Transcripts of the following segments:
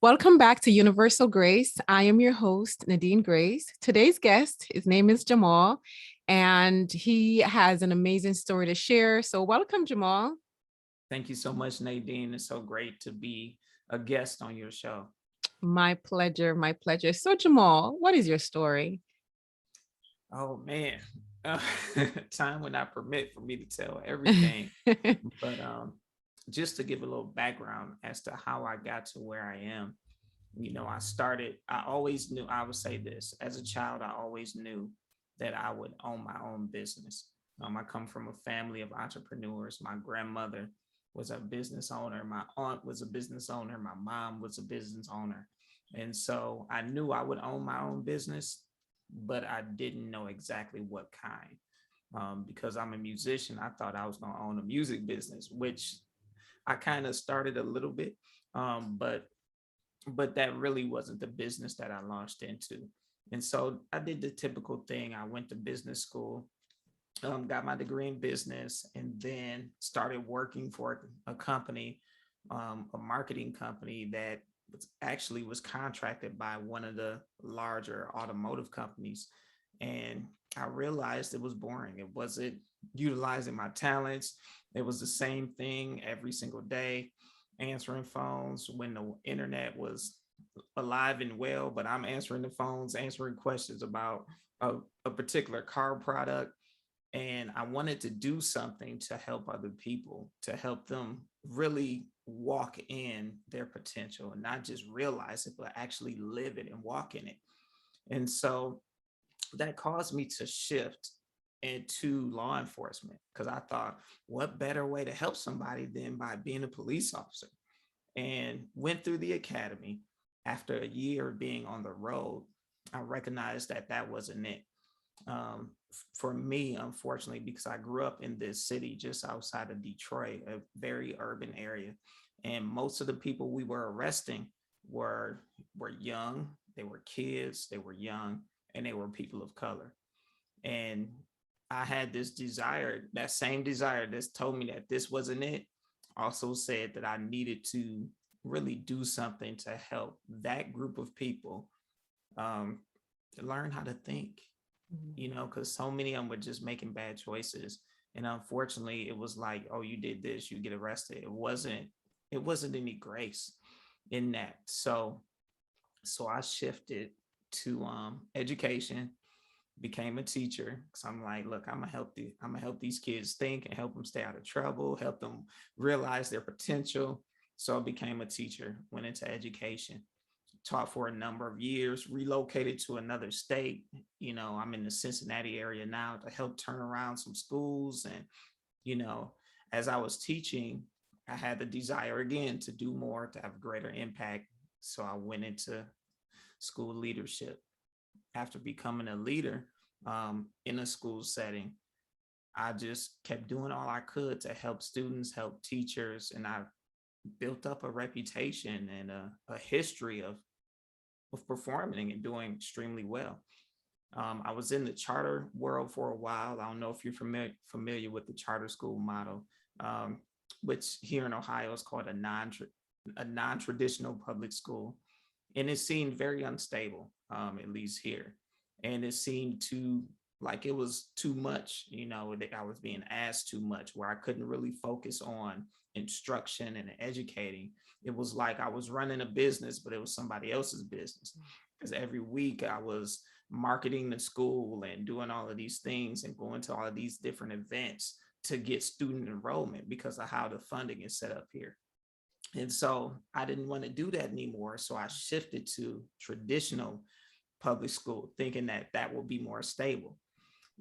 Welcome back to Universal Grace. I am your host, Nadine Grace. Today's guest, his name is Jamal, and he has an amazing story to share. So, welcome, Jamal. Thank you so much, Nadine. It's so great to be a guest on your show. My pleasure. My pleasure. So, Jamal, what is your story? Oh man, uh, time would not permit for me to tell everything, but just to give a little background as to how I got to where I am. I always knew, I would say this, as a child, I always knew that I would own my own business. I come from a family of entrepreneurs. My grandmother was a business owner. My aunt was a business owner. My mom was a business owner. And so I knew I would own my own business, but I didn't know exactly what kind. Because I'm a musician, I thought I was going to own a music business, which I kind of started a little bit, but that really wasn't the business that I launched into. And so I did the typical thing. I went to business school, got my degree in business, and then started working for a company, a marketing company that was contracted by one of the larger automotive companies. And I realized it was boring. It wasn't utilizing my talents. It was the same thing every single day, answering phones when the internet was alive and well, but I'm answering the phones, answering questions about a particular car product. And I wanted to do something to help other people, to help them really walk in their potential and not just realize it, but actually live it and walk in it. And so that caused me to shift into law enforcement because I thought, what better way to help somebody than by being a police officer? And went through the academy. After a year of being on the road, I recognized that that wasn't it. For me, unfortunately, because I grew up in this city just outside of Detroit, a very urban area, and most of the people we were arresting were young, they were kids, they were young, and they were people of color. And I had this desire, that same desire that's told me that this wasn't it, also said that I needed to really do something to help that group of people um, learn how to think, because so many of them were just making bad choices. And unfortunately, it was like, oh, you did this, you get arrested. It wasn't any grace in that. So I shifted to education, became a teacher because I'm like, look, I'm gonna help these kids think and help them stay out of trouble, help them realize their potential. So I became a teacher, went into education, taught for a number of years, relocated to another state. I'm in the Cincinnati area now to help turn around some schools. And, you know, as I was teaching, I had the desire again to do more, to have greater impact. So I went into school leadership. After becoming a leader in a school setting, I just kept doing all I could to help students, help teachers, and I built up a reputation and a history of performing and doing extremely well. I was in the charter world for a while. I don't know if you're familiar with the charter school model, um, which here in Ohio is called a non-traditional public school, and it seemed very unstable, at least here, and it seemed too like it was too much. That I was being asked too much, where I couldn't really focus on instruction and educating. It was like I was running a business, but it was somebody else's business. Because every week I was marketing the school and doing all of these things and going to all of these different events to get student enrollment because of how the funding is set up here. And so I didn't want to do that anymore. So I shifted to traditional public school, thinking that that would be more stable.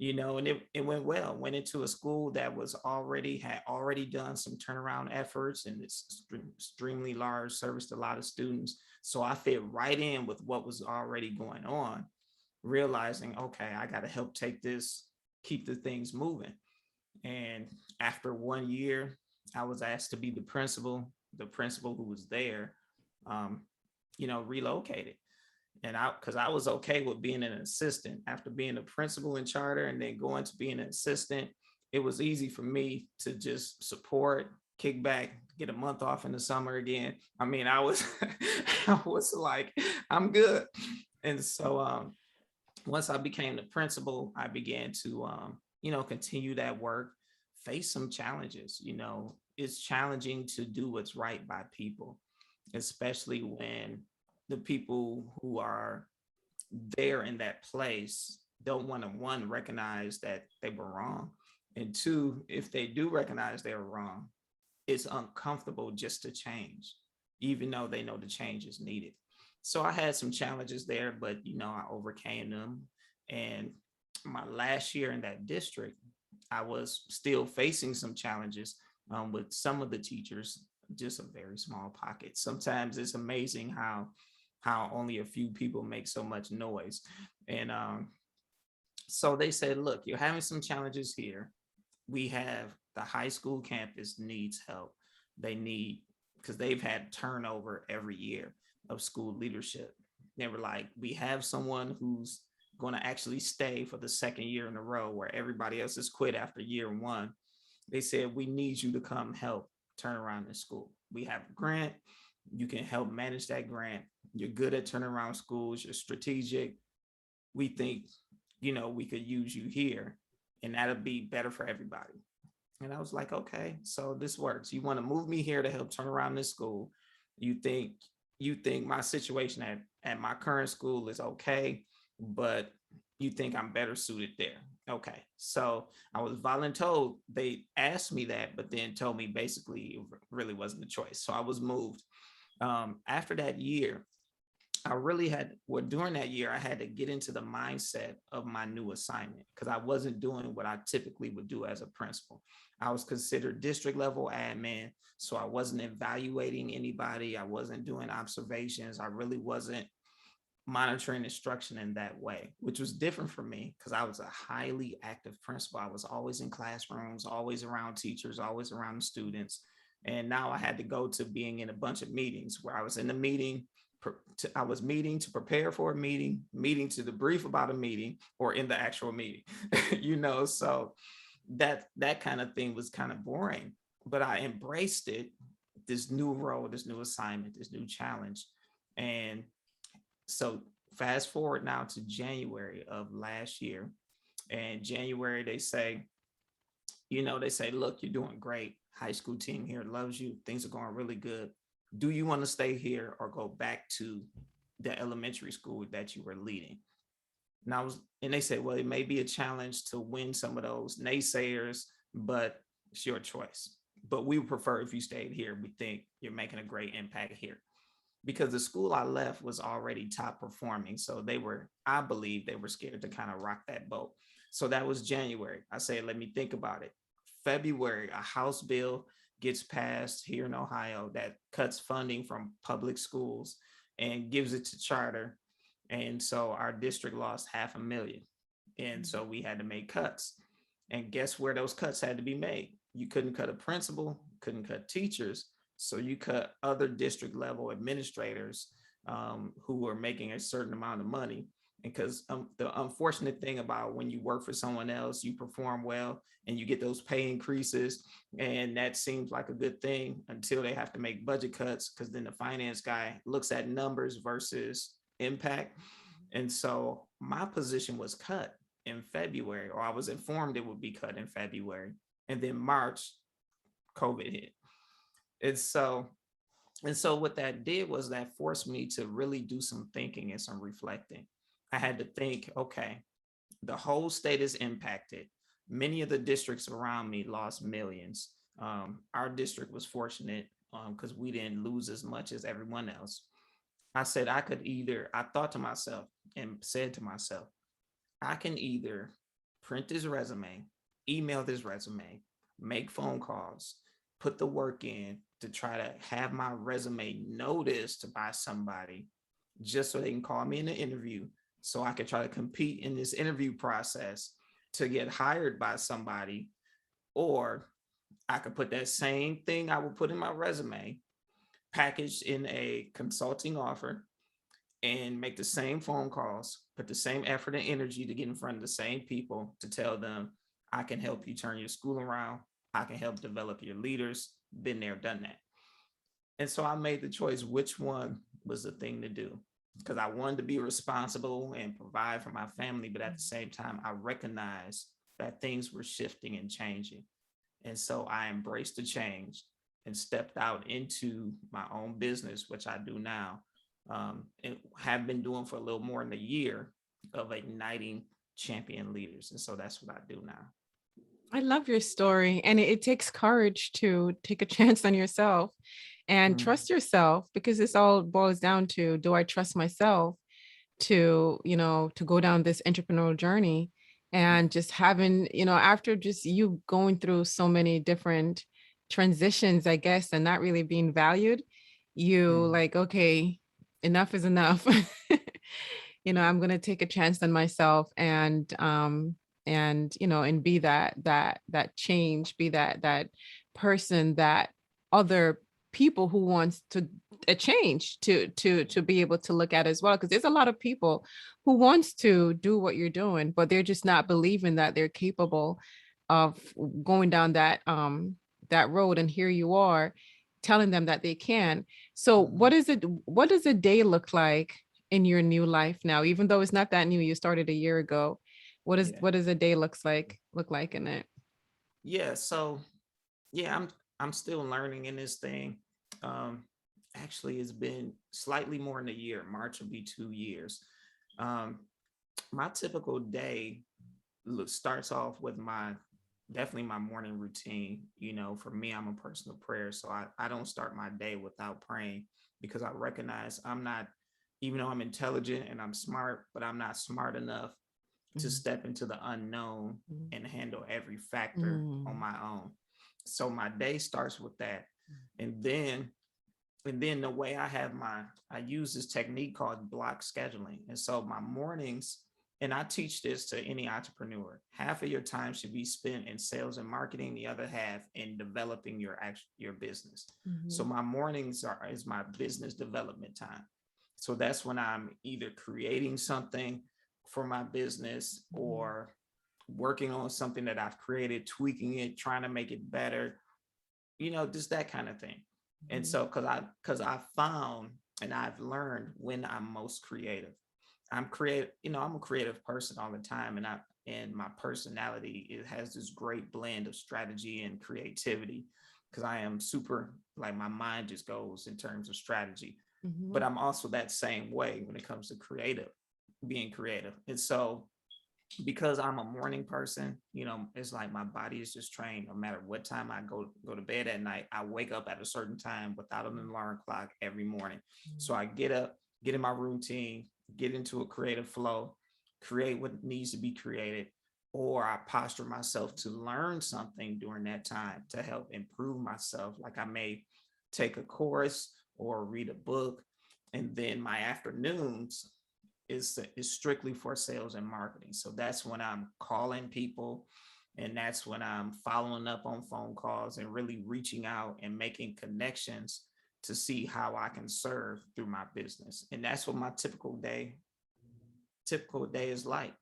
And it went well. Went into a school that had already done some turnaround efforts, and it's extremely large, serviced a lot of students. So I fit right in with what was already going on, realizing, okay, I got to help keep the things moving. And after 1 year, I was asked to be the principal. The principal who was there, um, relocated. And because I was okay with being an assistant after being a principal in charter and then going to being an assistant, it was easy for me to just support kick back, get a month off in the summer again. I mean, I was I was like, I'm good. And so once I became the principal, I began to continue that work, face some challenges. It's challenging to do what's right by people, especially when the people who are there in that place don't want to, one, recognize that they were wrong, and two, if they do recognize they were wrong, it's uncomfortable just to change, even though they know the change is needed. So I had some challenges there, but I overcame them. And my last year in that district, I was still facing some challenges with some of the teachers, just a very small pocket. Sometimes it's amazing how only a few people make so much noise. And so they said, look, you're having some challenges here. We have the high school campus needs help. They need, because they've had turnover every year of school leadership. They were like, we have someone who's going to actually stay for the second year in a row where everybody else has quit after year one. They said, we need you to come help turn around this school. We have a grant. You can help manage that grant. You're good at turning around schools. You're strategic. We think, we could use you here, and that'll be better for everybody. And I was like, okay, so this works. You want to move me here to help turn around this school. You think my situation at my current school is okay, but you think I'm better suited there. Okay. So I was voluntold. They asked me that, but then told me basically it really wasn't a choice. So I was moved. After that year, during that year, I had to get into the mindset of my new assignment because I wasn't doing what I typically would do as a principal. I was considered district level admin, so I wasn't evaluating anybody. I wasn't doing observations. I really wasn't monitoring instruction in that way, which was different for me because I was a highly active principal. I was always in classrooms, always around teachers, always around students. And now I had to go to being in a bunch of meetings where I was in the meeting. I was meeting to prepare for a meeting to debrief about a meeting, or in the actual meeting, so that kind of thing was kind of boring, but I embraced it, this new role, this new assignment, this new challenge. And so fast forward now to January of last year, and January, they say, look, you're doing great. High school team here loves you. Things are going really good. Do you want to stay here or go back to the elementary school that you were leading? And they said, well, it may be a challenge to win some of those naysayers, but it's your choice. But we would prefer if you stayed here. We think you're making a great impact here. Because the school I left was already top performing. So I believe they were scared to kind of rock that boat. So that was January. I said, let me think about it. February, a House bill gets passed here in Ohio that cuts funding from public schools and gives it to charter. And so our district lost $500,000. And so we had to make cuts. And guess where those cuts had to be made? You couldn't cut a principal, couldn't cut teachers. So you cut other district level administrators who were making a certain amount of money. Because the unfortunate thing about when you work for someone else, you perform well and you get those pay increases. And that seems like a good thing until they have to make budget cuts, because then the finance guy looks at numbers versus impact. And so my position was cut in February, or I was informed it would be cut in February. And then March, COVID hit. And so what that did was that forced me to really do some thinking and some reflecting. I had to think, okay, the whole state is impacted. Many of the districts around me lost millions. Our district was fortunate because we didn't lose as much as everyone else. I thought to myself and said to myself, I can either print this resume, email this resume, make phone calls, put the work in to try to have my resume noticed by somebody just so they can call me in the interview, so I could try to compete in this interview process to get hired by somebody. Or I could put that same thing I would put in my resume, packaged in a consulting offer, and make the same phone calls, put the same effort and energy to get in front of the same people to tell them, I can help you turn your school around. I can help develop your leaders. been there, done that. And so I made the choice which one was the thing to do, because I wanted to be responsible and provide for my family. But at the same time, I recognized that things were shifting and changing. And so I embraced the change and stepped out into my own business, which I do now, and have been doing for a little more than a year, of igniting champion leaders. And so that's what I do now. I love your story. And it takes courage to take a chance on yourself and Mm, trust yourself, because this all boils down to, do I trust myself to, to go down this entrepreneurial journey? yeah. And just having, after just you going through so many different transitions, I guess, and not really being valued, you Mm, like, okay, enough is enough. I'm going to take a chance on myself, and and be that change, be that person that other people who wants to a change to be able to look at as well, because there's a lot of people who wants to do what you're doing, but they're just not believing that they're capable of going down that road, and here you are telling them that they can. So mhm. what does a day look like in your new life now, even though it's not that new, you started a year ago? Yeah. What does a day look like in it? Yeah. So yeah, I'm still learning in this thing. Um, Actually, it's been slightly more than a year. March will be 2 years. Um, my typical day starts off with my definitely my morning routine. For me, I'm a person of prayer, so I don't start my day without praying, because I recognize I'm not, even though I'm intelligent and I'm smart, but I'm not smart enough to Mm, step into the unknown mm, and handle every factor on mm, my own. So my day starts with that. And then and then the way I use this technique called block scheduling. And so my mornings, and I teach this to any entrepreneur, half of your time should be spent in sales and marketing, the other half in developing your business. So mhm, my mornings is my business development time. So that's when I'm either creating something for my business, mhm, or working on something that I've created, tweaking it, trying to make it better, just that kind of thing. And mhm, so, because I found and I've learned when I'm most creative. I'm creative, I'm a creative person all the time, and my personality, it has this great blend of strategy and creativity, because I am super, like, my mind just goes in terms of strategy. But mhm. I'm also that same way when it comes to being creative. And so, because I'm a morning person, it's like my body is just trained. No matter what time I go to bed at night, I wake up at a certain time without an alarm clock every morning. So I get up, get in my routine, get into a creative flow, create what needs to be created, or I posture myself to learn something during that time to help improve myself. Like, I may take a course or read a book. And then my afternoons is strictly for sales and marketing. So that's when I'm calling people, and that's when I'm following up on phone calls and really reaching out and making connections to see how I can serve through my business. And that's what my typical day is like.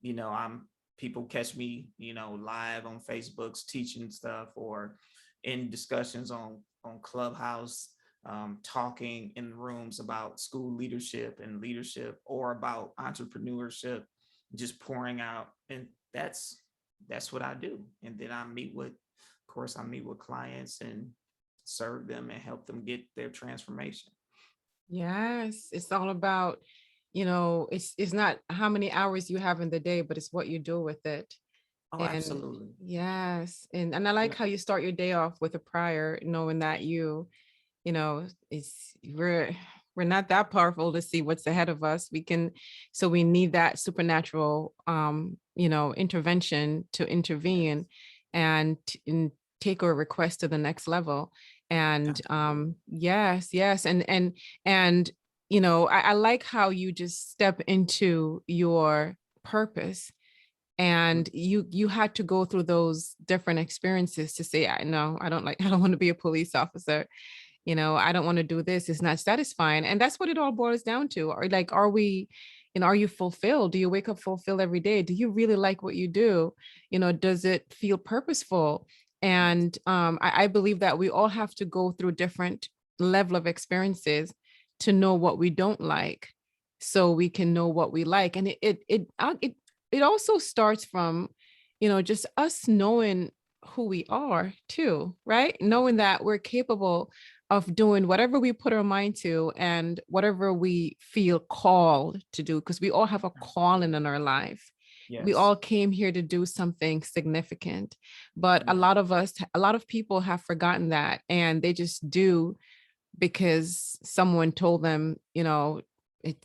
I'm People catch me, live on Facebooks teaching stuff, or in discussions on Clubhouse, talking in rooms about school leadership and leadership, or about entrepreneurship, just pouring out. And that's what I do. And then of course, I meet with clients and serve them and help them get their transformation. Yes, it's all about, it's not how many hours you have in the day, but it's what you do with it. Oh, And absolutely. yes, and I You like know, how you start your day off with a prayer, knowing that it's we're not that powerful to see what's ahead of us. So we need that supernatural intervention to intervene yes, and take our request to the next level. And absolutely. yes, and I like how you just step into your purpose, Mm, and you had to go through those different experiences to say, I know I don't want to be a police officer. I don't want to do this. It's not satisfying. And that's what it all boils down to. Or like, are we, are you fulfilled? Do you wake up fulfilled every day? Do you really like what you do? Does it feel purposeful? And I believe that we all have to go through different level of experiences to know what we don't like, so we can know what we like. And it also starts from, just us knowing who we are too, right? Knowing that we're capable of doing whatever we put our mind to and whatever we feel called to do, because we all have a calling Absolutely. in our life. We Yes. all came here to do something significant, but a Yeah. lot of us, a lot of people have forgotten that, and they just do because someone told them, it,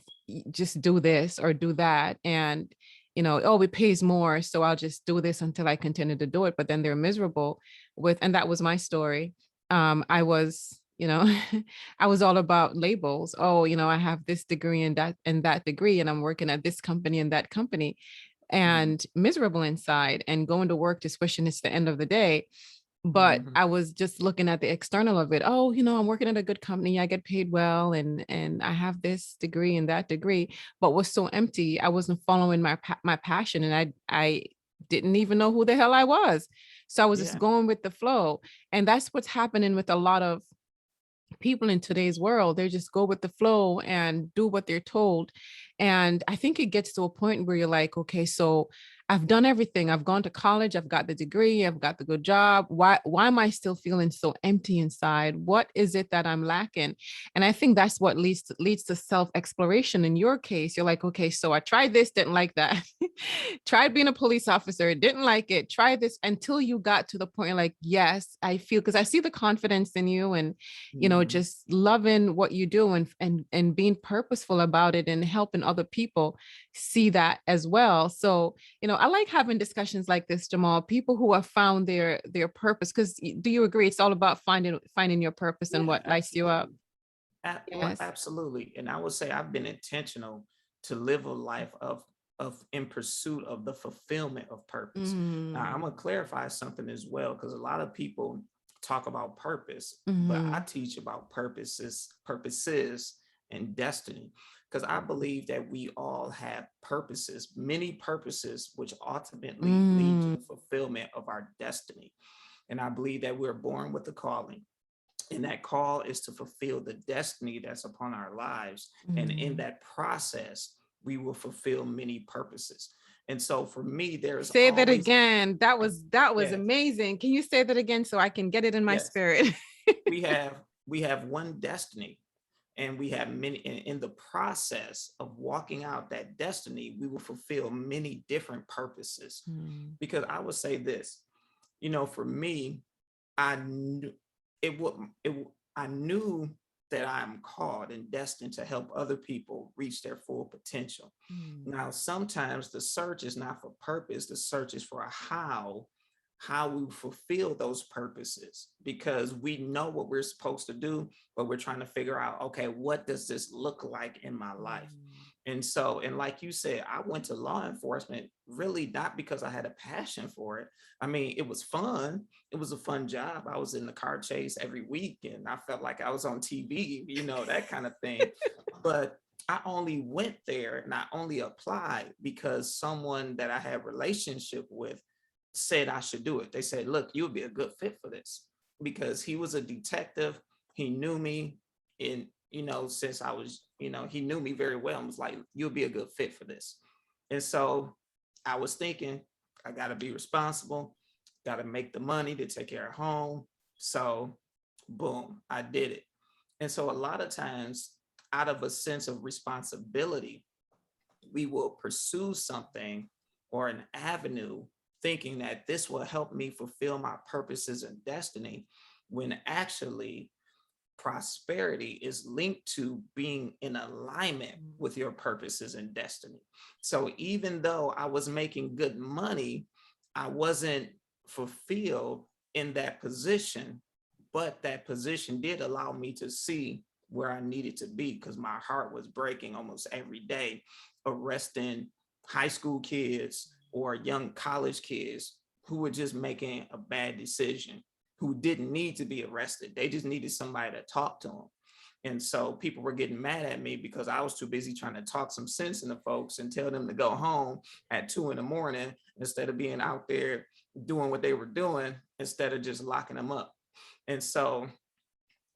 just do this or do that. And, oh, it pays more, so I'll just do this until I continue to do it. But then they're miserable with, and that was my story. I was, I was all about labels. Oh, I have this degree and that degree, and I'm working at this company and that company, Mhm. and miserable inside, and going to work just wishing it's the end of the day. But Mhm. I was just looking at the external of it. Oh, I'm working at a good company. I get paid well, and I have this degree and that degree, but was so empty. I wasn't following my passion, and I didn't even know who the hell I was. So I was just Yeah. going with the flow. And that's what's happening with a lot of people in today's world. They just go with the flow and do what they're told. And I think it gets to a point where you're like, okay, so I've done everything. I've gone to college, I've got the degree, I've got the good job. Why am I still feeling so empty inside? What is it that I'm lacking? And I think that's what leads to self-exploration. In your case, you're like, okay, so I tried this, didn't like that. Tried being a police officer, didn't like it. Try this, until you got to the point you're like, yes, I feel, because I see the confidence in you, and Mhm. just loving what you do, and being purposeful about it, and helping other people see that as well. So, I like having discussions like this, Jamal, people who have found their purpose. Because do you agree it's all about finding your purpose and Yeah, what lights you up? absolutely. Well, Yes. absolutely. And I would say I've been intentional to live a life of in pursuit of the fulfillment of purpose. Now, I'm Mm, gonna clarify something as well, because a lot of people talk about purpose, but I mm, teach about purposes and destiny. Because I believe that we all have purposes, many purposes, which ultimately lead to mm, the fulfillment of our destiny. And I believe that we're born with a calling, and that call is to fulfill the destiny that's upon our lives. And in mm. that process, we will fulfill many purposes. And so for me, there's Say that always, again. That was yes, amazing. Can you say that again so I can get it in my yes, spirit? we have we have one destiny, and we have many in the process of walking out that destiny, we will fulfill many different purposes. Mm, Because I would say this, for me, I knew it would I knew that I'm called and destined to help other people reach their full potential. mm, Now, sometimes the search is not for purpose, the search is for a how we fulfill those purposes, because we know what we're supposed to do, but we're trying to figure out, okay, what does this look like in my life? mm, And so, and like you said, I went to law enforcement really not because I had a passion for it. I mean, it was fun. It was a fun job. I was in the car chase every week, and I felt like I was on TV, that kind of thing. But I only went there and I only applied because someone that I had relationship with said I should do it. They said, "Look, you would be a good fit for this," because he was a detective. He knew me, and since I was, he knew me very well, and was like, "You'll be a good fit for this." And so I was thinking, I got to be responsible, got to make the money to take care of home. So, boom, I did it. And so a lot of times, out of a sense of responsibility, we will pursue something or an avenue thinking that this will help me fulfill my purposes and destiny, when actually prosperity is linked to being in alignment mm, with your purposes and destiny. So even though I was making good money, I wasn't fulfilled in that position, but that position did allow me to see where I needed to be, because my heart was breaking almost every day, arresting high school kids or young college kids who were just making a bad decision, who didn't need to be arrested. They just needed somebody to talk to them. And so people were getting mad at me because I was too busy trying to talk some sense into folks and tell them to go home at 2 in the morning instead of being out there doing what they were doing, instead of just locking them up. And so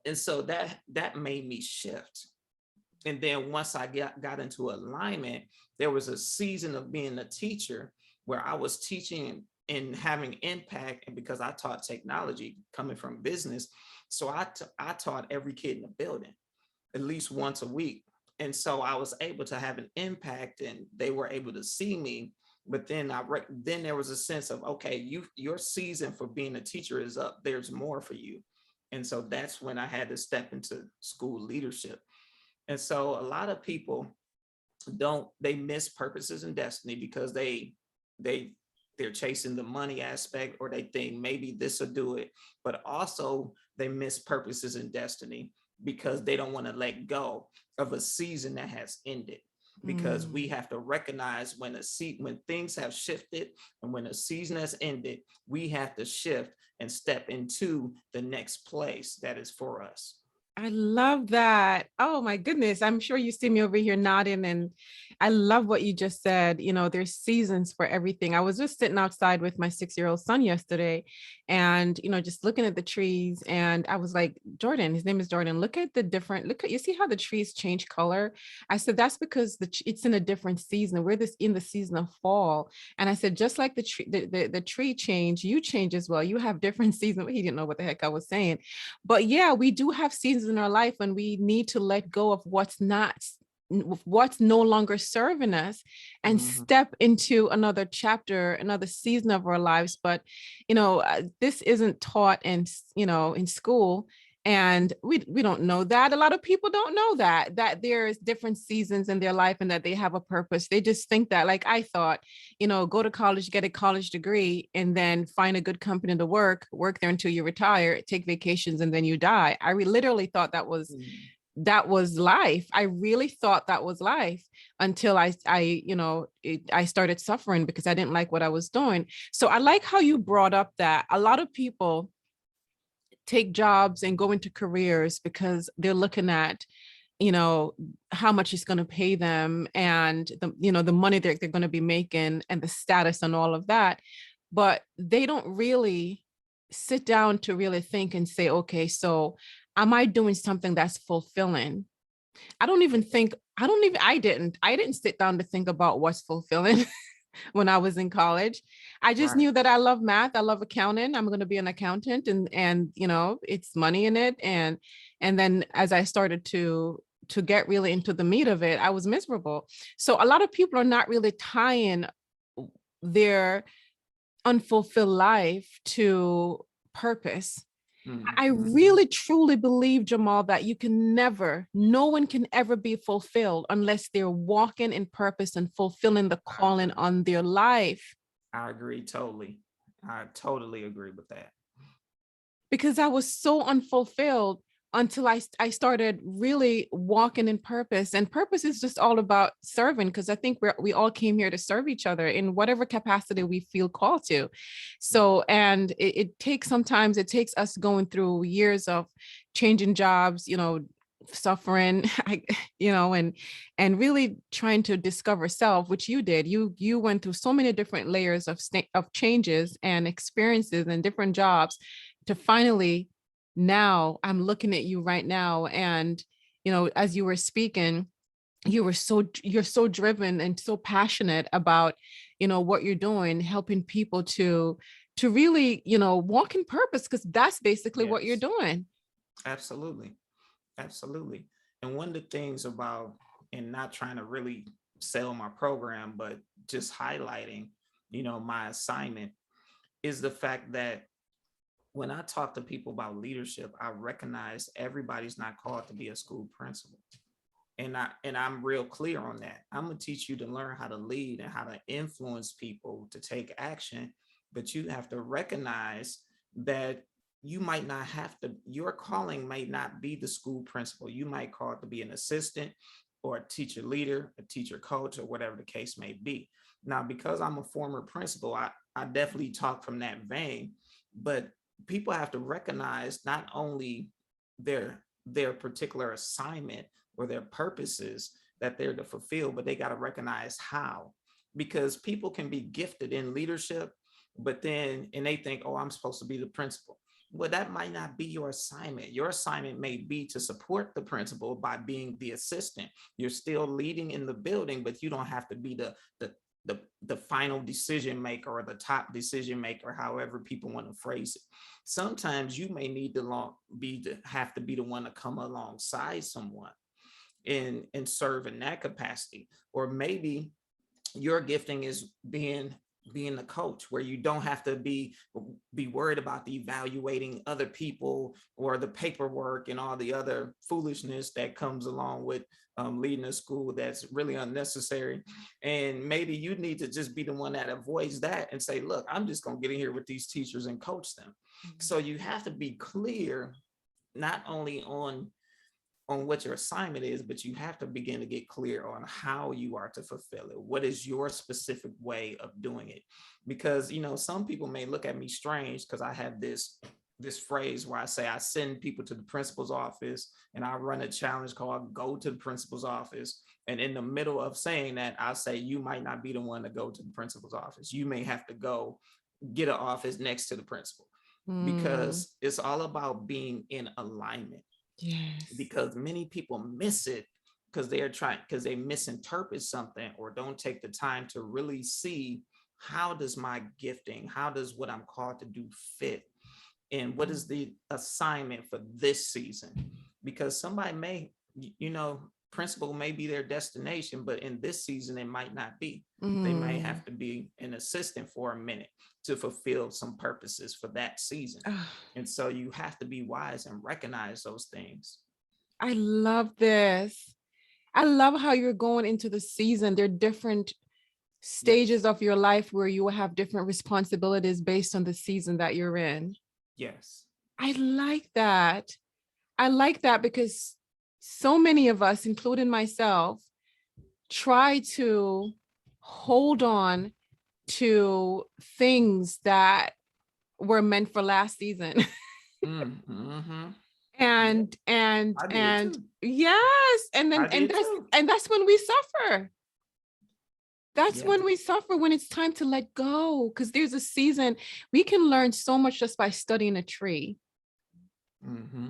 that made me shift. And then once I got into alignment, there was a season of being a teacher where I was teaching and having impact. And because I taught technology coming from business, so I taught every kid in the building at least once a week. And so I was able to have an impact, and they were able to see me. But then then there was a sense of, okay, your season for being a teacher is up. There's more for you. And so that's when I had to step into school leadership. And so a lot of people they miss purposes and destiny because they're chasing the money aspect, or they think maybe this will do it. But also they miss purposes and destiny because they don't want to let go of a season that has ended. Because we have to recognize when when things have shifted and when a season has ended, we have to shift and step into the next place that is for us. I love that. Oh my goodness. I'm sure you see me over here nodding, and I love what you just said. There's seasons for everything. I was just sitting outside with my 6-year-old son yesterday and, just looking at the trees, and I was like, Jordan, his name is Jordan, look at you see how the trees change color? I said, that's because it's in a different season. We're in the season of fall. And I said, just like the tree, the tree change, you change as well. You have different seasons. He didn't know what the heck I was saying. But yeah, we do have seasons in our life when we need to let go of what's no longer serving us and step into another chapter, another season of our lives. But this isn't taught in school, and we don't know that. A lot of people don't know that there's different seasons in their life and that they have a purpose. They just think that, like I thought, go to college, get a college degree, and then find a good company to work there until you retire, take vacations, and then you die. I literally thought that was life. I really thought that was life until I started suffering because I didn't like what I was doing. So I like how you brought up that a lot of people take jobs and go into careers because they're looking at how much it's going to pay them, and the money they're going to be making, and the status and all of that. But they don't really sit down to really think and say, okay, so am I doing something that's fulfilling? I didn't sit down to think about what's fulfilling. When I was in college, I just knew that I love math. I love accounting. I'm going to be an accountant, and it's money in it. And then as I started to get really into the meat of it, I was miserable. So a lot of people are not really tying their unfulfilled life to purpose. I really truly believe, Jamal, that no one can ever be fulfilled unless they're walking in purpose and fulfilling the calling on their life. I agree totally. I totally agree with that. Because I was so unfulfilled until I started really walking in purpose. And purpose is just all about serving, because I think we all came here to serve each other in whatever capacity we feel called to. So, and it takes us going through years of changing jobs, suffering, and really trying to discover self, which you did. You went through so many different layers of changes and experiences and different jobs to finally, now I'm looking at you right now. And, as you were speaking, you're so driven and so passionate about, what you're doing, helping people to really, walk in purpose, because that's basically what you're doing. Absolutely. Absolutely. And one of the things about, and not trying to really sell my program, but just highlighting, my assignment, is the fact that when I talk to people about leadership, I recognize everybody's not called to be a school principal. And I'm real clear on that. I'm going to teach you to learn how to lead and how to influence people to take action. But you have to recognize that you might not have to, your calling may not be the school principal. You might call it to be an assistant or a teacher leader, a teacher coach, or whatever the case may be. Now, because I'm a former principal, I definitely talk from that vein, but people have to recognize not only their their particular assignment or their purposes that they're to fulfill, but they got to recognize how. Because people can be gifted in leadership, but then, and they think, oh, I'm supposed to be the principal. Well, that might not be your assignment. Your assignment may be to support the principal by being the assistant. You're still leading in the building, but you don't have to be the final decision maker or the top decision maker, however people want to phrase it. Sometimes you may need to have to be the one to come alongside someone and serve in that capacity. Or maybe your gifting is being a coach, where you don't have to be worried about the evaluating other people or the paperwork and all the other foolishness that comes along with leading a school that's really unnecessary. And maybe you need to just be the one that avoids that and say, look, I'm just going to get in here with these teachers and coach them. So you have to be clear, not only on what your assignment is, but you have to begin to get clear on how you are to fulfill it. What is your specific way of doing it? Because, some people may look at me strange because I have this phrase where I say I send people to the principal's office, and I run a challenge called Go to the Principal's Office. And in the middle of saying that, I'll say, you might not be the one to go to the principal's office. You may have to go get an office next to the principal, because it's all about being in alignment. Yes. Because many people miss it because they misinterpret something, or don't take the time to really see, how does my gifting, how does what I'm called to do fit, and what is the assignment for this season? Because somebody may, principal may be their destination, but in this season it might not be. They may have to be an assistant for a minute to fulfill some purposes for that season. And so you have to be wise and recognize those things. I love this. I love how you're going into the season. There are different stages of your life where you will have different responsibilities based on the season that you're in. Yes. I like that. I like that because so many of us, including myself, try to hold on to things that were meant for last season. Mm-hmm. And yes, and that's when we suffer. That's when we suffer, when it's time to let go, because there's a season. We can learn so much just by studying a tree.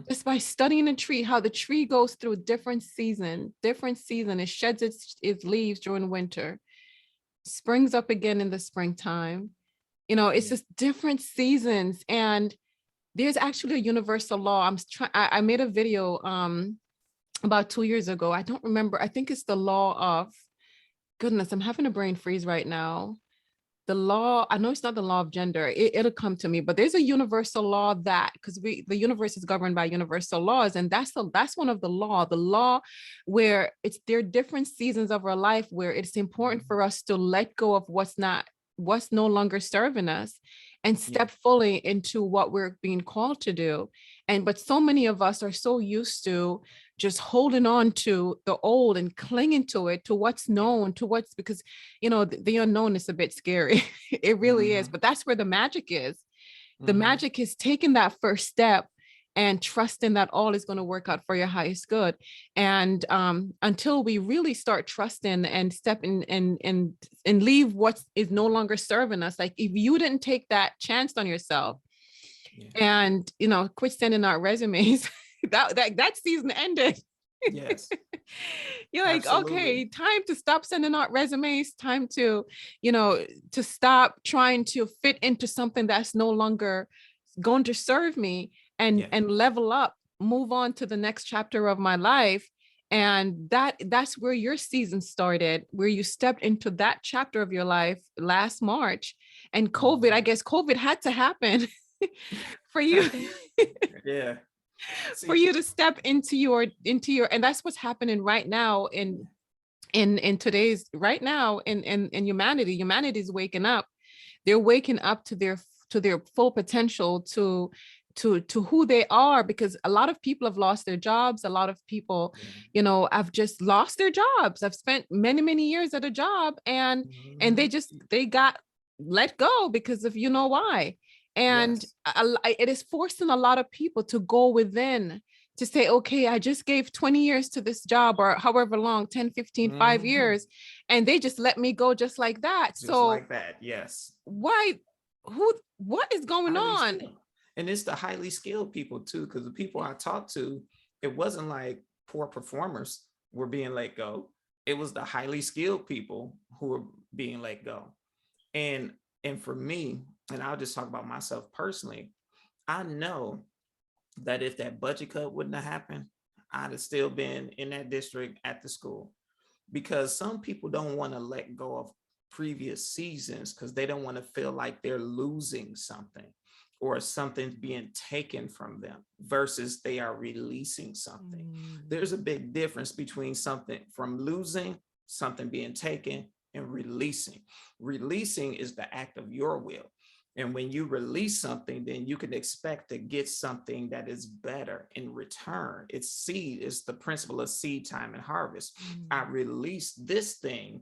Just by studying a tree, how the tree goes through different season. It sheds its leaves during winter, springs up again in the springtime. It's just different seasons. And there's actually a universal law. I made a video about 2 years ago. I don't remember. I think it's the law of, goodness, I'm having a brain freeze right now. The law, I know it's not the law of gender. It'll come to me, but there's a universal law that, because the universe is governed by universal laws, and that's one of the law where there are different seasons of our life where it's important for us to let go of what's no longer serving us and step fully into what we're being called to do. But so many of us are so used to just holding on to the old and clinging to it, to what's known, because, the unknown is a bit scary. It really is. But that's where the magic is. The magic is taking that first step and trusting that all is going to work out for your highest good. And until we really start trusting and step in and leave what is no longer serving us, like if you didn't take that chance on yourself and, quit sending out resumes, that season ended. Yes. You're like, absolutely. Okay, time to stop sending out resumes, time to, to stop trying to fit into something that's no longer going to serve me, and level up, move on to the next chapter of my life. And that's where your season started, where you stepped into that chapter of your life last March. And COVID, I guess COVID had to happen for you. For you to step into your, and that's what's happening right now in today's, right now in humanity. Humanity's waking up. They're waking up to their full potential, to who they are, because a lot of people have lost their jobs. A lot of people, have just lost their jobs. I've spent many, many years at a job, and they got let go because of why. And it is forcing a lot of people to go within, to say, okay, I just gave 20 years to this job, or however long, 10, 15, 5 years, and they just let me go just like that. Just So like that. Yes. why, what is going Highly on? skilled. And it's the highly skilled people too, because the people I talked to, it wasn't like poor performers were being let go. It was the highly skilled people who were being let go. And and for me, and I'll just talk about myself personally, I know that if that budget cut wouldn't have happened, I'd have still been in that district at the school, because some people don't want to let go of previous seasons because they don't want to feel like they're losing something or something's being taken from them versus they are releasing something. There's a big difference between something from losing, something being taken, and releasing. Releasing is the act of your will. And when you release something, then you can expect to get something that is better in return. It's seed, it's the principle of seed time and harvest. I release this thing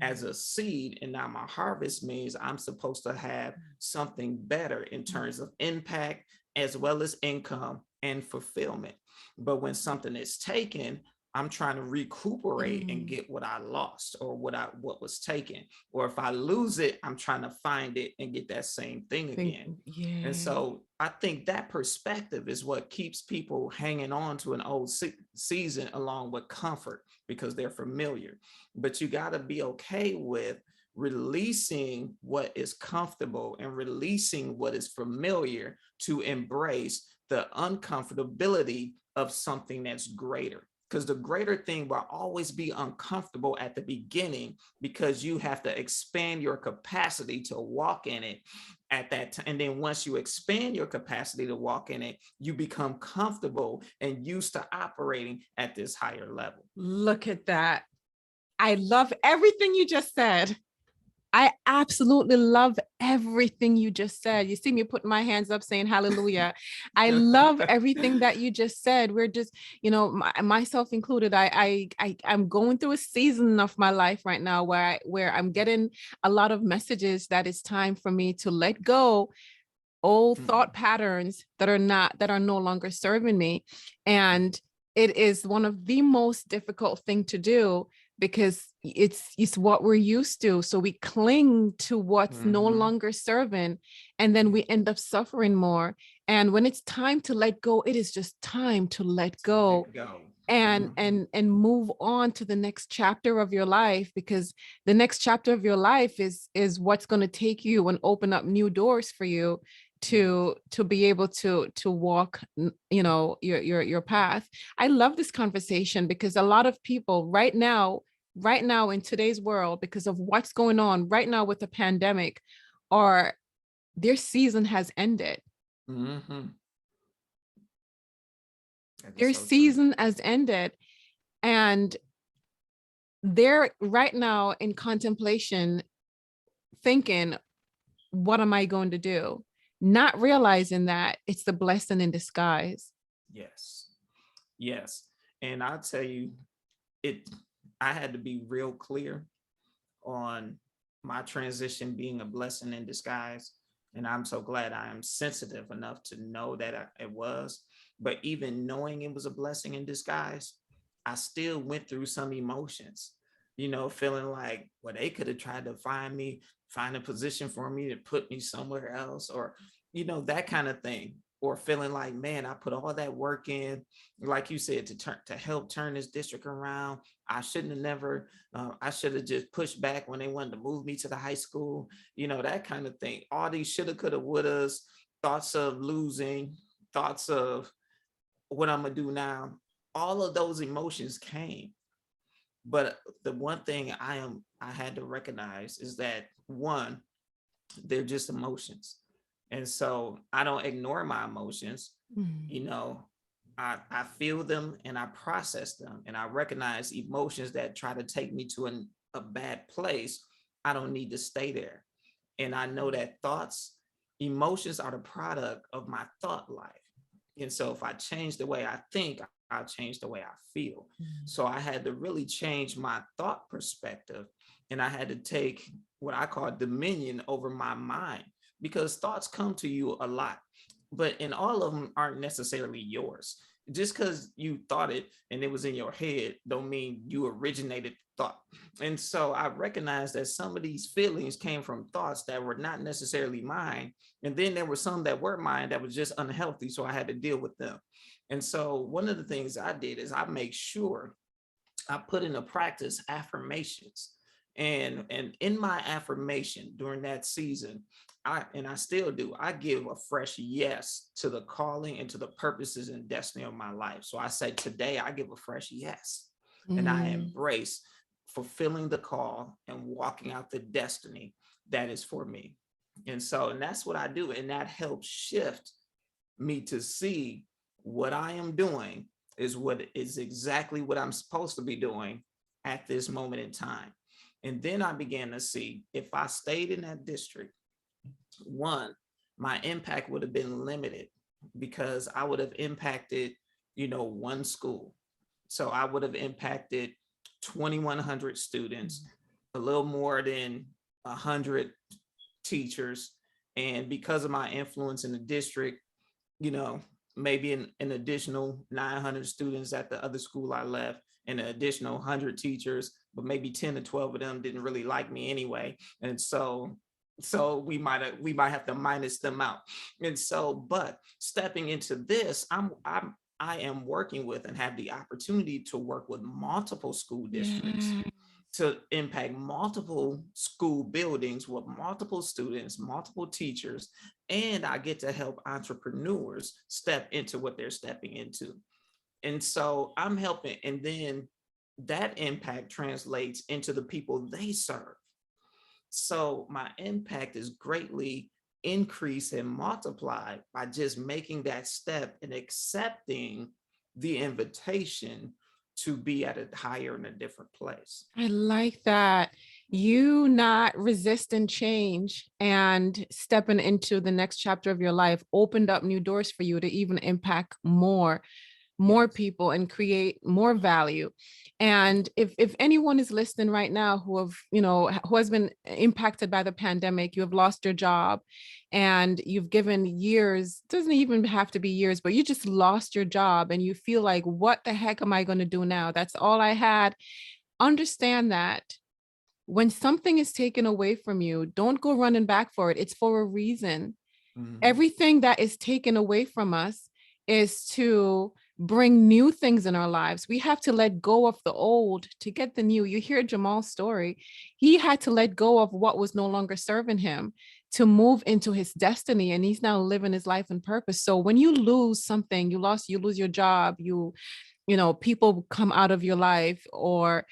as a seed, and now my harvest means I'm supposed to have something better in terms of impact as well as income and fulfillment. But when something is taken, I'm trying to recuperate and get what I lost or what was taken. Or if I lose it, I'm trying to find it and get that same thing again. Yeah. And so I think that perspective is what keeps people hanging on to an old season along with comfort, because they're familiar. But you got to be okay with releasing what is comfortable and releasing what is familiar to embrace the uncomfortability of something that's greater, because the greater thing will always be uncomfortable at the beginning, because you have to expand your capacity to walk in it at that time. And then once you expand your capacity to walk in it, you become comfortable and used to operating at this higher level. Look at that. I love everything you just said. I absolutely love everything you just said. You see me putting my hands up saying hallelujah. I love everything that you just said. We're just, myself included, I'm going through a season of my life right now where I'm getting a lot of messages that it's time for me to let go old thought patterns that are no longer serving me. And it is one of the most difficult thing to do, because it's what we're used to. So we cling to what's no longer serving, and then we end up suffering more. And when it's time to let go, it is just time to let go. And move on to the next chapter of your life, because the next chapter of your life is what's going to take you and open up new doors for you to be able to walk your path. I love this conversation, because a lot of people right now in today's world, because of what's going on right now with the pandemic, or their season has ended. Their So season has ended, and they're right now in contemplation, thinking, what am I going to do? Not realizing that it's the blessing in disguise. Yes. And I'll tell you, I had to be real clear on my transition being a blessing in disguise. And I'm so glad I am sensitive enough to know that it was. But even knowing it was a blessing in disguise, I still went through some emotions, feeling like, well, they could have tried to find a position for me to put me somewhere else, or, that kind of thing. Or feeling like, man, I put all that work in, like you said, to help turn this district around. I shouldn't have never, I should have just pushed back when they wanted to move me to the high school, that kind of thing. All these shoulda, coulda, wouldas, thoughts of losing, thoughts of what I'm gonna do now. All of those emotions came. But the one thing I had to recognize is that, one, they're just emotions. And so I don't ignore my emotions. I feel them and I process them, and I recognize emotions that try to take me to a bad place. I don't need to stay there. And I know that emotions are the product of my thought life. And so if I change the way I think, I'll change the way I feel. So I had to really change my thought perspective, and I had to take what I call dominion over my mind, because thoughts come to you a lot, and all of them aren't necessarily yours. Just because you thought it and it was in your head don't mean you originated the thought. And so I recognized that some of these feelings came from thoughts that were not necessarily mine. And then there were some that were mine that was just unhealthy. So I had to deal with them. And so one of the things I did is I make sure I put into practice affirmations. And in my affirmation during that season, I still do, I give a fresh yes to the calling and to the purposes and destiny of my life. So I say today I give a fresh yes, and I Mm. embrace fulfilling the call and walking out the destiny that is for me. And that's what I do. And that helps shift me to see what I am doing is exactly what I'm supposed to be doing at this moment in time. And then I began to see if I stayed in that district, one, my impact would have been limited because I would have impacted, one school. So I would have impacted 2,100 students, a little more than 100 teachers. And because of my influence in the district, you know, maybe an additional 900 students at the other school I left, and an additional 100 teachers, but maybe 10 to 12 of them didn't really like me anyway. And so we might have to minus them out. And so, but stepping into this, I am working with and have the opportunity to work with multiple school districts Yeah. to impact multiple school buildings with multiple students, multiple teachers, and I get to help entrepreneurs step into what they're stepping into. And so I'm helping, and then that impact translates into the people they serve. So my impact is greatly increased and multiplied by just making that step and accepting the invitation to be at a higher and a different place. I like that. You not resisting change and stepping into the next chapter of your life opened up new doors for you to even impact more Yes. people and create more value. And if anyone is listening right now who has been impacted by the pandemic, you have lost your job and you've given years, doesn't even have to be years, but you just lost your job and you feel like, what the heck am I going to do now? That's all I had. Understand that when something is taken away from you, don't go running back for it. It's for a reason. Mhm. Everything that is taken away from us is to bring new things in our lives. We have to let go of the old to get the new. You hear Jamal's story. He had to let go of what was no longer serving him to move into his destiny, and he's now living his life in purpose. So when you lose something, you lose your job, people come out of your life, or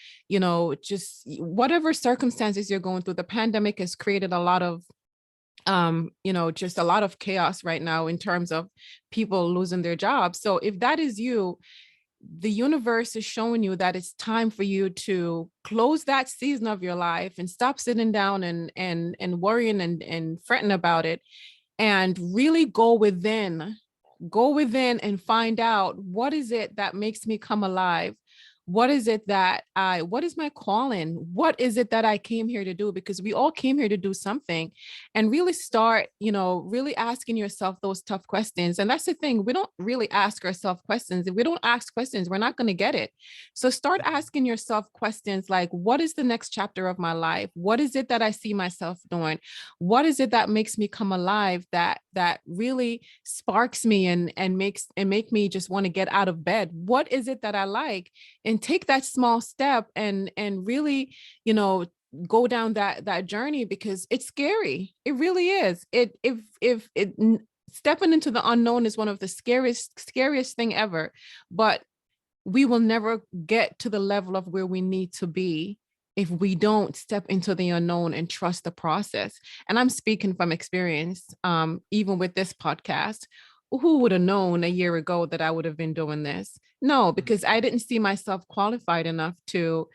just whatever circumstances you're going through. The pandemic has created a lot of just a lot of chaos right now in terms of people losing their jobs. So if that is you, the universe is showing you that it's time for you to close that season of your life and stop sitting down and worrying and fretting about it, and really go within and find out, what is it that makes me come alive? What is my calling? What is it that I came here to do? Because we all came here to do something. And really start, really asking yourself those tough questions. And that's the thing. We don't really ask ourselves questions. If we don't ask questions, we're not going to get it. So start asking yourself questions like, what is the next chapter of my life? What is it that I see myself doing? What is it that makes me come alive, that really sparks me and make me just want to get out of bed? What is it that I like? And take that small step and really, go down that journey, because it's scary. It really is. Stepping into the unknown is one of the scariest thing ever. But we will never get to the level of where we need to be if we don't step into the unknown and trust the process. And I'm speaking from experience. Even with this podcast, who would have known a year ago that I would have been doing this? No, because I didn't see myself qualified enough to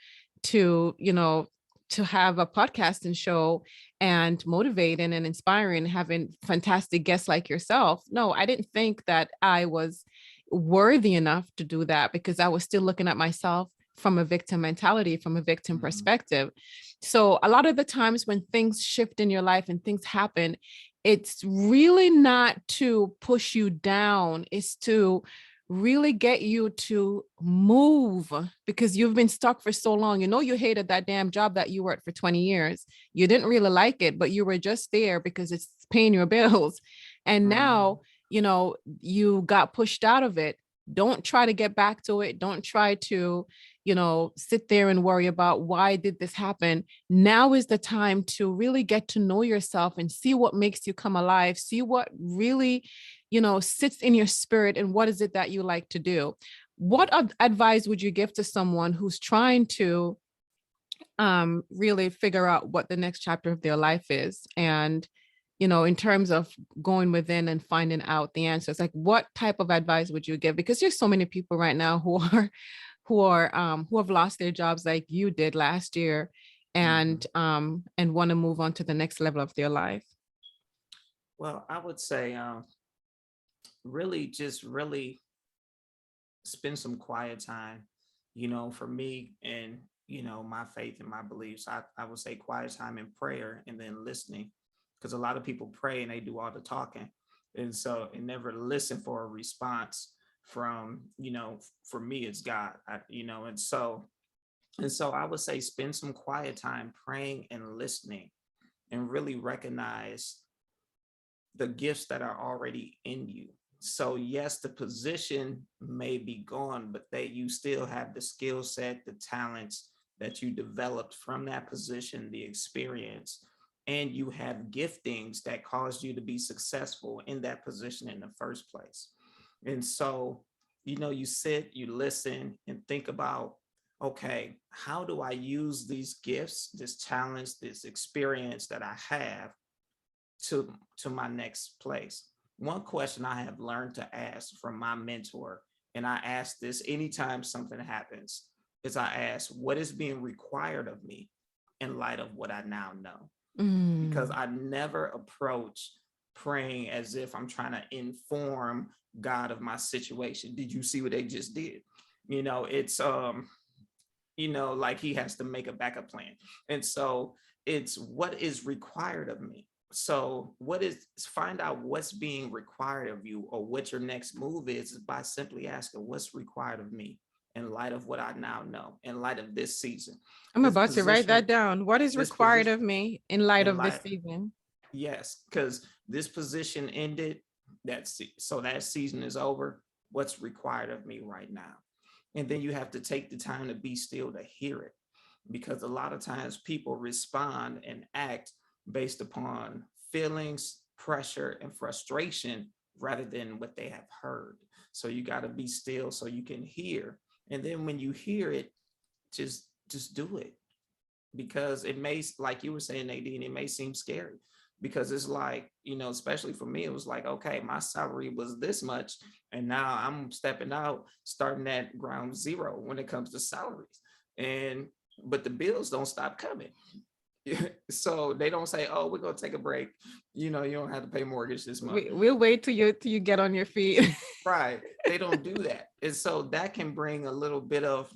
to have a podcasting show and motivating and inspiring, having fantastic guests like yourself. No, I didn't think that I was worthy enough to do that, because I was still looking at myself from a victim mentality, from a victim Mhm. perspective. So a lot of the times when things shift in your life and things happen, it's really not to push you down, it's to really get you to move because you've been stuck for so long. You hated that damn job that you worked for 20 years. You didn't really like it, but you were just there because it's paying your bills. And now, Mhm. you got pushed out of it. Don't try to get back to it. Don't try to, sit there and worry about why did this happen. Now is the time to really get to know yourself and see what makes you come alive. See what really, sits in your spirit and what is it that you like to do. What advice would you give to someone who's trying to really figure out what the next chapter of their life is? And, in terms of going within and finding out the answers, like what type of advice would you give? Because there's so many people right now who have lost their jobs like you did last year Mhm. and want to move on to the next level of their life. Well, I would say really just really spend some quiet time, for me and, my faith and my beliefs. I would say quiet time in prayer and then listening, because a lot of people pray and they do all the talking. And so and never listen for a response from, for me, it's God, and so I would say spend some quiet time praying and listening and really recognize the gifts that are already in you. So yes, the position may be gone, but that you still have the skill set, the talents that you developed from that position, the experience, and you have giftings that caused you to be successful in that position in the first place. And so, you sit, you listen, and think about, okay, how do I use these gifts, this talents, this experience that I have to my next place? One question I have learned to ask from my mentor, and I ask this anytime something happens, is I ask, what is being required of me in light of what I now know? Because Mm, I never approach praying as if I'm trying to inform God of my situation. Did you see what they just did? It's like he has to make a backup plan. And so it's what is required of me. So find out what's being required of you, or what your next move is by simply asking what's required of me in light of what I now know, in light of this season, I'm this about to write position, that down. What is this required position, of me in light in of this light. season? Yes, because this position ended. So that season is over. What's required of me right now? And then you have to take the time to be still to hear it, because a lot of times people respond and act based upon feelings, pressure, and frustration rather than what they have heard. So you got to be still so you can hear. And then when you hear it, just do it, because it may, like you were saying, Nadine, it may seem scary, because it's like, especially for me, it was like, okay, my salary was this much, and now I'm stepping out, starting at ground zero when it comes to salaries. And but the bills don't stop coming. So they don't say, oh, we're going to take a break. You don't have to pay mortgage this month. We'll wait till you get on your feet. Right. They don't do that. And so that can bring a little bit of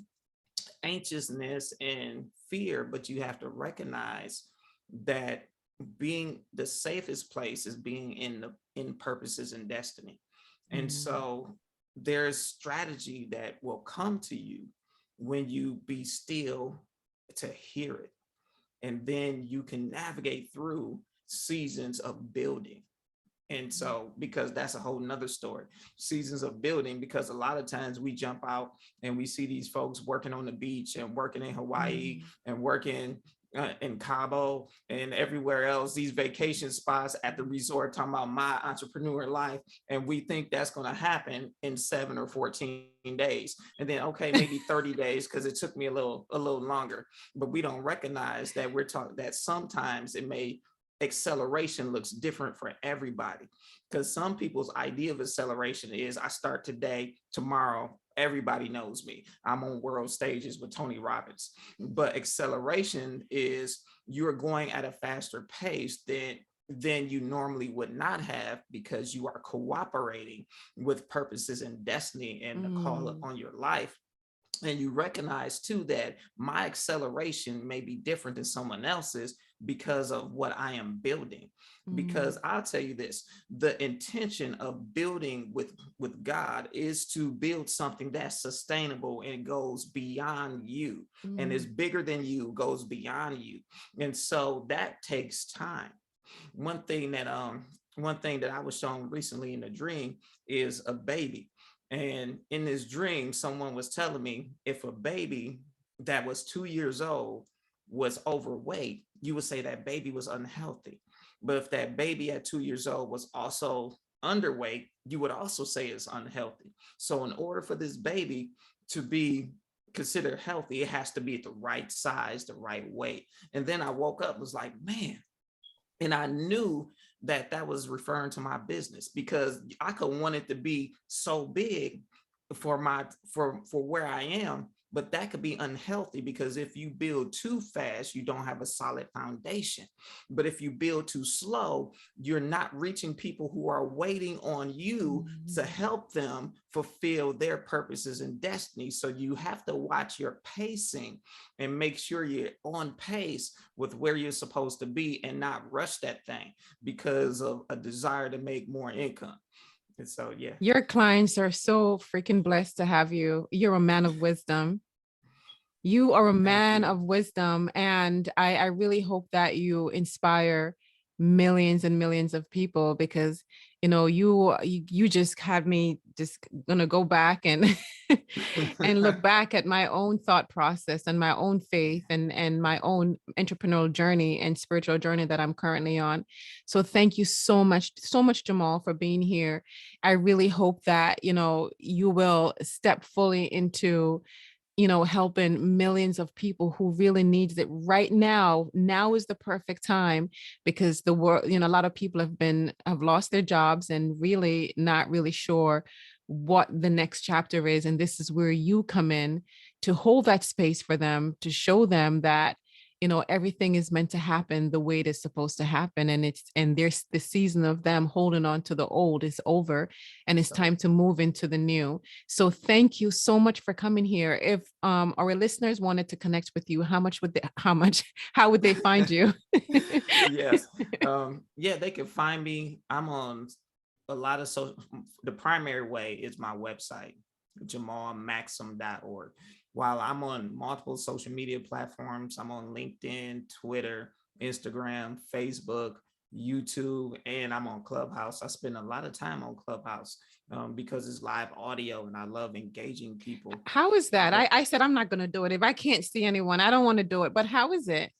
anxiousness and fear, but you have to recognize that being the safest place is being in purposes and destiny. And Mm, so there's strategy that will come to you when you be still to hear it, and then you can navigate through seasons of building. And so, because that's a whole nother story, seasons of building, because a lot of times we jump out and we see these folks working on the beach and working in Hawaii mm, and working in Cabo and everywhere else, these vacation spots at the resort, talking about my entrepreneur life. And we think that's going to happen in 7 or 14 days. And then, okay, maybe 30 days, because it took me a little longer. But we don't recognize that we're talking that sometimes it may acceleration looks different for everybody, because some people's idea of acceleration is I start today, tomorrow everybody knows me, I'm on world stages with Tony Robbins. But acceleration is you're going at a faster pace than you normally would not have, because you are cooperating with purposes and destiny and the call mm, on your life. And you recognize too that my acceleration may be different than someone else's, because of what I am building. Mm, Because I'll tell you this, the intention of building with God is to build something that's sustainable and goes beyond you and is mm, bigger than you, goes beyond you. And so that takes time. One thing that I was shown recently in a dream is a baby. And in this dream, someone was telling me if a baby that was 2 years old was overweight, you would say that baby was unhealthy. But if that baby at 2 years old was also underweight, you would also say it's unhealthy. So in order for this baby to be considered healthy, it has to be at the right size, the right weight. And then I woke up, was like, man, and I knew that that was referring to my business, because I could want it to be so big for my for where I am, but that could be unhealthy, because if you build too fast, you don't have a solid foundation. But if you build too slow, you're not reaching people who are waiting on you to mm. help them fulfill their purposes and destiny. So you have to watch your pacing and make sure you're on pace with where you're supposed to be, and not rush that thing because of a desire to make more income. And so, yeah. Your clients are so freaking blessed to have you. You're a man of wisdom. You are a Thank man you. of wisdom, and I really hope that you inspire millions and millions of people, because you just had me just gonna go back and and look back at my own thought process and my own faith and my own entrepreneurial journey and spiritual journey that I'm currently on. So thank you so much, Jamal, for being here. I really hope that you will step fully into helping millions of people who really needs it right now. Now is the perfect time, because the world, a lot of people have lost their jobs and really not really sure what the next chapter is. And this is where you come in to hold that space for them, to show them that everything is meant to happen the way it is supposed to happen, and there's the season of them holding on to the old is over, and it's So time to move into the new. So thank you so much for coming here. If our listeners wanted to connect with you, how would they find you? yes. Yeah, they can find me. I'm on a lot of social. The primary way is my website, jamalmaxsam.org. While I'm on multiple social media platforms, I'm on LinkedIn, Twitter, Instagram, Facebook, YouTube, and I'm on Clubhouse. I spend a lot of time on Clubhouse because it's live audio and I love engaging people. How is that? But I said I'm not going to do it. If I can't see anyone, I don't want to do it. But how is it?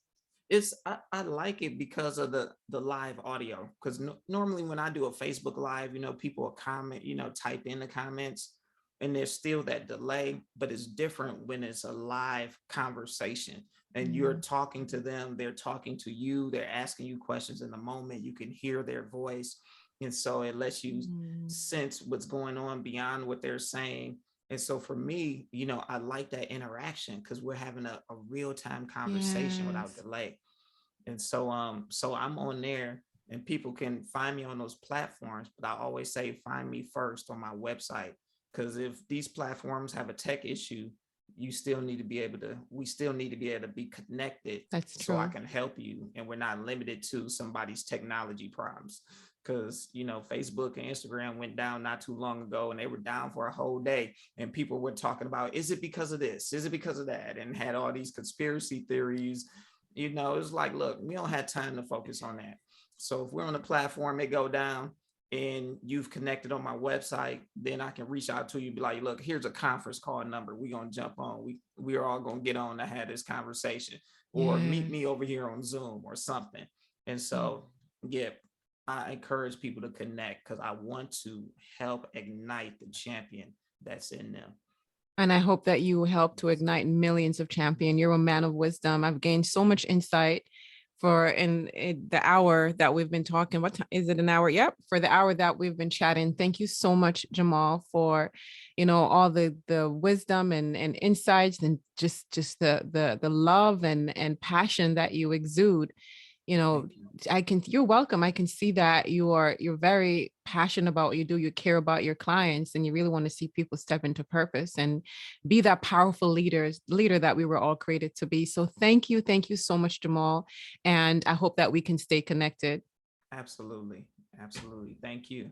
I like it because of the live audio. Because normally when I do a Facebook live, people will comment, type in the comments, and there's still that delay. But it's different when it's a live conversation and you're Mm, talking to them, they're talking to you, they're asking you questions in the moment. You can hear their voice, and so it lets you mm. sense what's going on beyond what they're saying. And so for me, I like that interaction because we're having a real-time conversation without Yes. delay. And so I'm on there, and people can find me on those platforms, but I always say find me first on my website, because if these platforms have a tech issue, we still need to be able to be connected That's so I true. can help you, and we're not limited to somebody's technology problems. Because Facebook and Instagram went down not too long ago, and they were down for a whole day, and people were talking about, is it because of this, is it because of that, and had all these conspiracy theories. It's like, look, we don't have time to focus on that. So if we're on a platform, it go down and you've connected on my website, then I can reach out to you, be like, look, here's a conference call number. We're gonna jump on. We're all gonna get on to have this conversation, or meet me Yes. over here on Zoom or something. And Yeah. so, yeah, I encourage people to connect because I want to help ignite the champion that's in them. And I hope that you help to ignite millions of champion. You're a man of wisdom. I've gained so much insight in the hour that we've been talking. What time is it? An hour? Yep. For the hour that we've been chatting. Thank you so much, Jamal, for all the wisdom and insights, and just the love and passion that you exude. you know, Thank you. you're welcome. I can see that you're very passionate about what you do. You care about your clients and you really want to see people step into purpose and be that powerful leader that we were all created to be. So thank you. Thank you so much, Jamal. And I hope that we can stay connected. Absolutely. Absolutely. Thank you.